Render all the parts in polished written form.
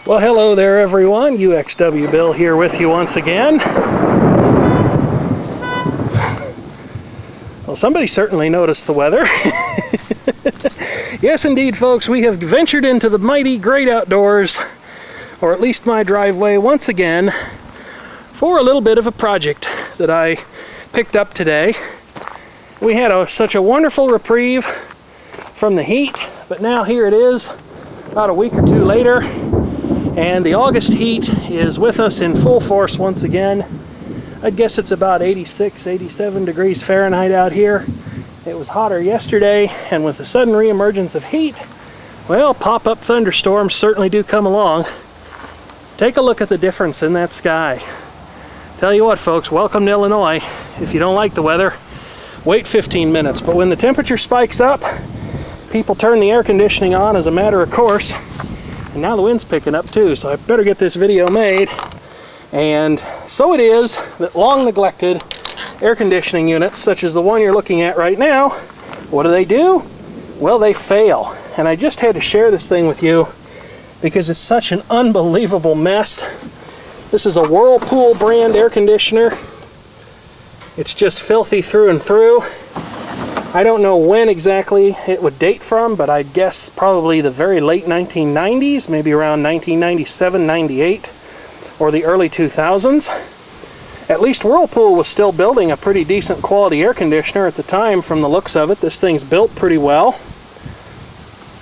Well, hello there everyone, UXW Bill here with you once again. Well, somebody certainly noticed the weather. Yes indeed folks, we have ventured into the mighty great outdoors, or at least my driveway once again, for a little bit of a project that I picked up today. We had such a wonderful reprieve from the heat, but now here it is, about a week or two later. And the August heat is with us in full force once again. I'd guess it's about 86, 87 degrees Fahrenheit out here. It was hotter yesterday, and with the sudden reemergence of heat, well, pop-up thunderstorms certainly do come along. Take a look at the difference in that sky. Tell you what folks, welcome to Illinois. If you don't like the weather, wait 15 minutes. But when the temperature spikes up, people turn the air conditioning on as a matter of course. And now the wind's picking up too, so I better get this video made. And so it is that long neglected air conditioning units, such as the one you're looking at right now, what do? Well, they fail. And I just had to share this thing with you because it's such an unbelievable mess. This is a Whirlpool brand air conditioner. It's just filthy through and through. I don't know when exactly it would date from, but I'd guess probably the very late 1990s, maybe around 1997, 98, or the early 2000s. At least Whirlpool was still building a pretty decent quality air conditioner at the time from the looks of it. This thing's built pretty well,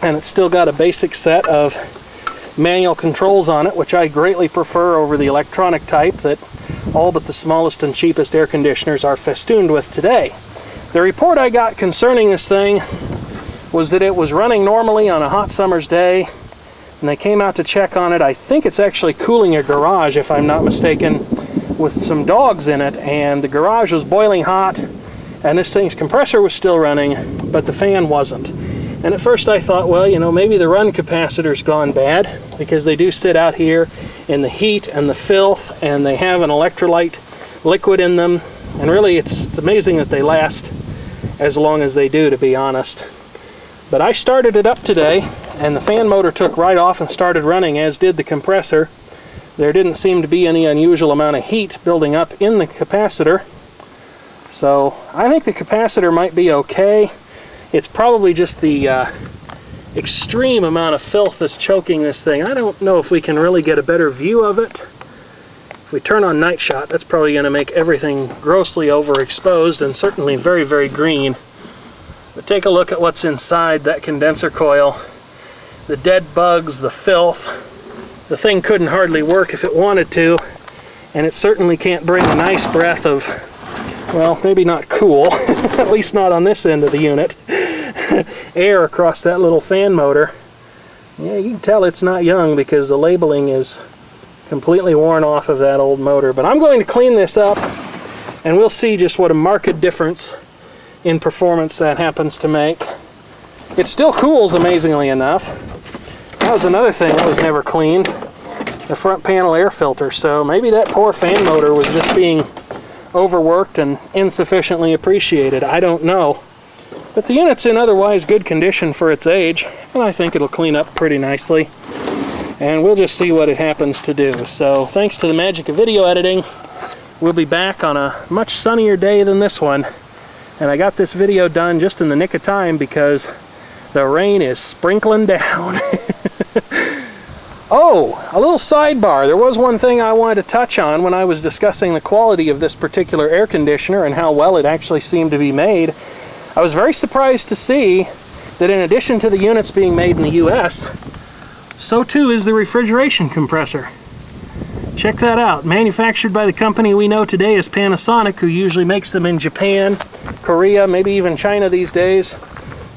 and it's still got a basic set of manual controls on it, which I greatly prefer over the electronic type that all but the smallest and cheapest air conditioners are festooned with today. The report I got concerning this thing was that it was running normally on a hot summer's day, and they came out to check on it. I think it's actually cooling a garage, if I'm not mistaken, with some dogs in it, and the garage was boiling hot, and this thing's compressor was still running, but the fan wasn't. And at first I thought, well, you know, maybe the run capacitor's gone bad, because they do sit out here in the heat and the filth, and they have an electrolyte liquid in them, and really it's amazing that they last as long as they do, to be honest. But I started it up today, and the fan motor took right off and started running, as did the compressor. There didn't seem to be any unusual amount of heat building up in the capacitor. So I think the capacitor might be okay. It's probably just the extreme amount of filth that's choking this thing. I don't know if we can really get a better view of it. If we turn on night shot, that's probably going to make everything grossly overexposed and certainly very, very green. But take a look at what's inside that condenser coil. The dead bugs, the filth. The thing couldn't hardly work if it wanted to, and it certainly can't bring a nice breath of, well, maybe not cool, at least not on this end of the unit, air across that little fan motor. Yeah, you can tell it's not young because the labeling is completely worn off of that old motor. But I'm going to clean this up, and we'll see just what a marked difference in performance that happens to make. It still cools amazingly enough. That was another thing that was never cleaned, the front panel air filter. So maybe that poor fan motor was just being overworked and insufficiently appreciated. I don't know. But the unit's in otherwise good condition for its age, and I think it'll clean up pretty nicely. And we'll just see what it happens to do. So thanks to the magic of video editing, we'll be back on a much sunnier day than this one. And I got this video done just in the nick of time because the rain is sprinkling down. Oh, a little sidebar. There was one thing I wanted to touch on when I was discussing the quality of this particular air conditioner and how well it actually seemed to be made. I was very surprised to see that in addition to the units being made in the US, so too is the refrigeration compressor. Check that out. Manufactured by the company we know today as Panasonic, who usually makes them in Japan, Korea, maybe even China these days.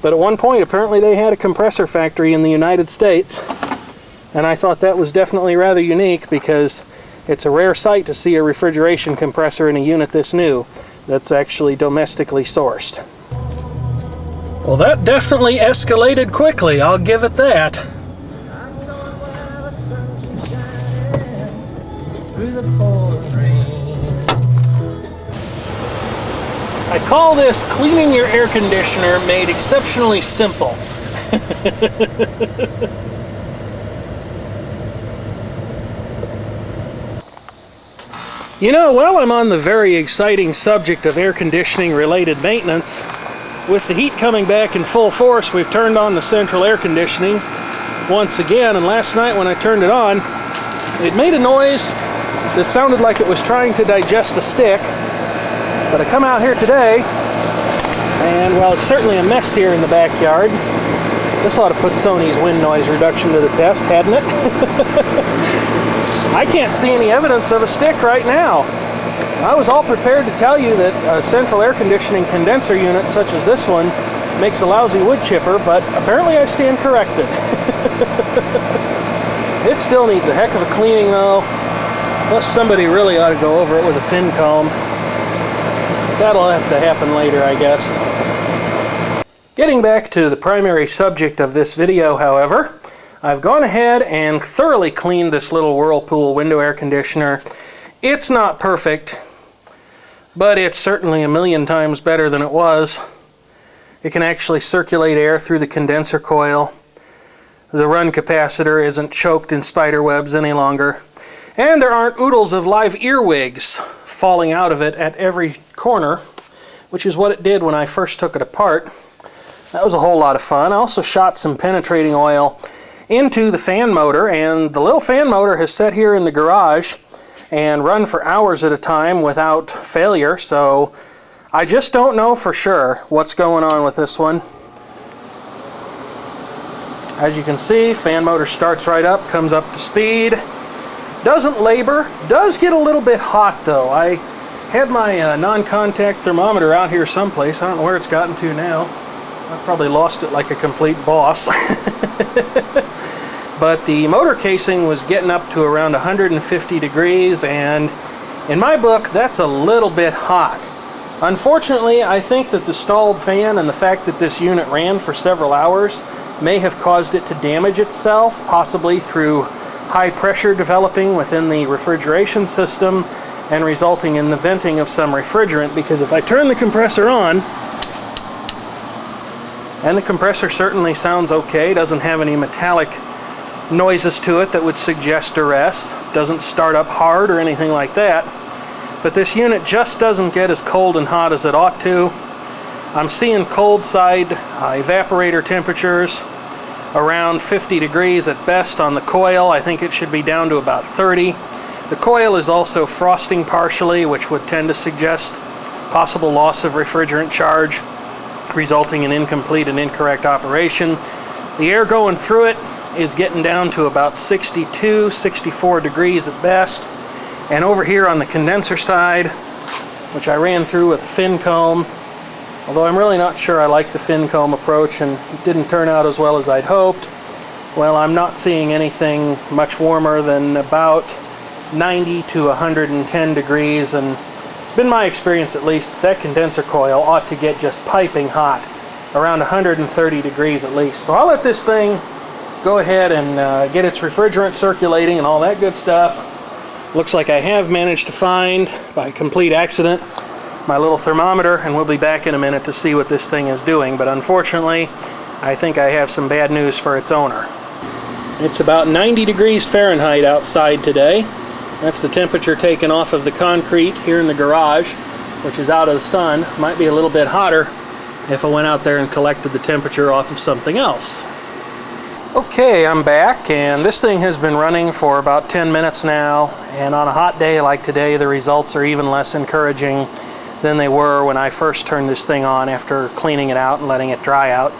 But at one point, apparently they had a compressor factory in the United States. And I thought that was definitely rather unique because it's a rare sight to see a refrigeration compressor in a unit this new that's actually domestically sourced. Well, that definitely escalated quickly, I'll give it that. I call this cleaning your air conditioner made exceptionally simple. You know, while I'm on the very exciting subject of air conditioning related maintenance, with the heat coming back in full force, we've turned on the central air conditioning once again, and last night when I turned it on, it made a noise that sounded like it was trying to digest a stick. But I come out here today, and well, it's certainly a mess here in the backyard. This ought to put Sony's wind noise reduction to the test, hadn't it? I can't see any evidence of a stick right now. I was all prepared to tell you that a central air conditioning condenser unit such as this one makes a lousy wood chipper, but apparently I stand corrected. It still needs a heck of a cleaning though. Plus somebody really ought to go over it with a fin comb. That'll have to happen later, I guess. Getting back to the primary subject of this video, however, I've gone ahead and thoroughly cleaned this little Whirlpool window air conditioner. It's not perfect, but it's certainly a million times better than it was. It can actually circulate air through the condenser coil. The run capacitor isn't choked in spider webs any longer. And there aren't oodles of live earwigs falling out of it at every corner, which is what it did when I first took it apart. That was a whole lot of fun. I also shot some penetrating oil into the fan motor, and the little fan motor has sat here in the garage and run for hours at a time without failure, so I just don't know for sure what's going on with this one. As you can see, fan motor starts right up, comes up to speed, doesn't labor, does get a little bit hot though. I had my non-contact thermometer out here someplace. I don't know where it's gotten to now. I probably lost it like a complete boss. But the motor casing was getting up to around 150 degrees, and in my book, that's a little bit hot. Unfortunately, I think that the stalled fan and the fact that this unit ran for several hours may have caused it to damage itself, possibly through high pressure developing within the refrigeration system and resulting in the venting of some refrigerant, because if I turn the compressor on, and the compressor certainly sounds okay, doesn't have any metallic noises to it that would suggest duress, doesn't start up hard or anything like that, but this unit just doesn't get as cold and hot as it ought to. I'm seeing cold side evaporator temperatures around 50 degrees at best on the coil. I think it should be down to about 30. The coil is also frosting partially, which would tend to suggest possible loss of refrigerant charge, resulting in incomplete and incorrect operation. The air going through it is getting down to about 62, 64 degrees at best. And over here on the condenser side, which I ran through with a fin comb, although I'm really not sure I like the fin comb approach and it didn't turn out as well as I'd hoped, well, I'm not seeing anything much warmer than about 90 to 110 degrees, and it's been my experience at least that condenser coil ought to get just piping hot, around 130 degrees at least. So I'll let this thing go ahead and get its refrigerant circulating and all that good stuff. Looks like I have managed to find, by complete accident, my little thermometer, and we'll be back in a minute to see what this thing is doing. But unfortunately, I think I have some bad news for its owner. It's about 90 degrees Fahrenheit outside today. That's the temperature taken off of the concrete here in the garage, which is out of the sun. Might be a little bit hotter if I went out there and collected the temperature off of something else. Okay, I'm back, and this thing has been running for about 10 minutes now, and on a hot day like today, the results are even less encouraging than they were when I first turned this thing on after cleaning it out and letting it dry out.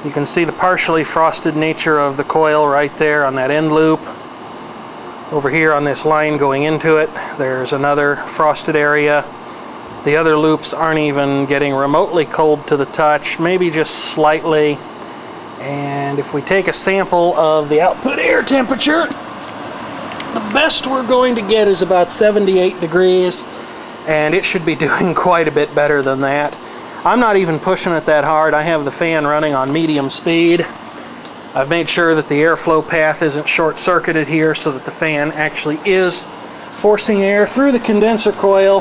You can see the partially frosted nature of the coil right there on that end loop. Over here on this line going into it, there's another frosted area. The other loops aren't even getting remotely cold to the touch, maybe just slightly. And if we take a sample of the output air temperature, the best we're going to get is about 78 degrees, and it should be doing quite a bit better than that. I'm not even pushing it that hard. I have the fan running on medium speed. I've made sure that the airflow path isn't short-circuited here so that the fan actually is forcing air through the condenser coil.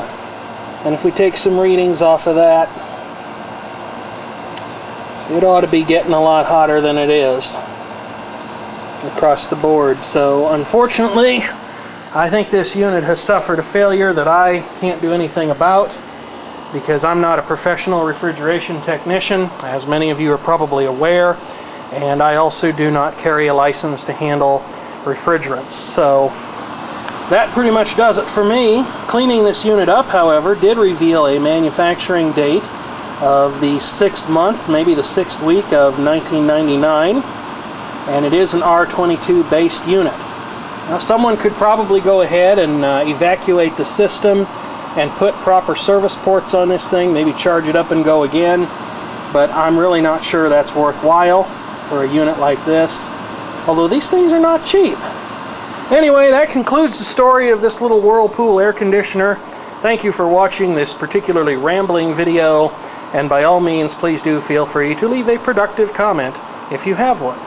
And if we take some readings off of that, it ought to be getting a lot hotter than it is across the board. So unfortunately, I think this unit has suffered a failure that I can't do anything about because I'm not a professional refrigeration technician, as many of you are probably aware, and I also do not carry a license to handle refrigerants. So that pretty much does it for me. Cleaning this unit up, however, did reveal a manufacturing date of the 6th month, maybe the 6th week of 1999, and it is an R22 based unit. Now, someone could probably go ahead and evacuate the system and put proper service ports on this thing, maybe charge it up and go again, but I'm really not sure that's worthwhile for a unit like this, although these things are not cheap. Anyway, that concludes the story of this little Whirlpool air conditioner. Thank you for watching this particularly rambling video, and by all means, please do feel free to leave a productive comment if you have one.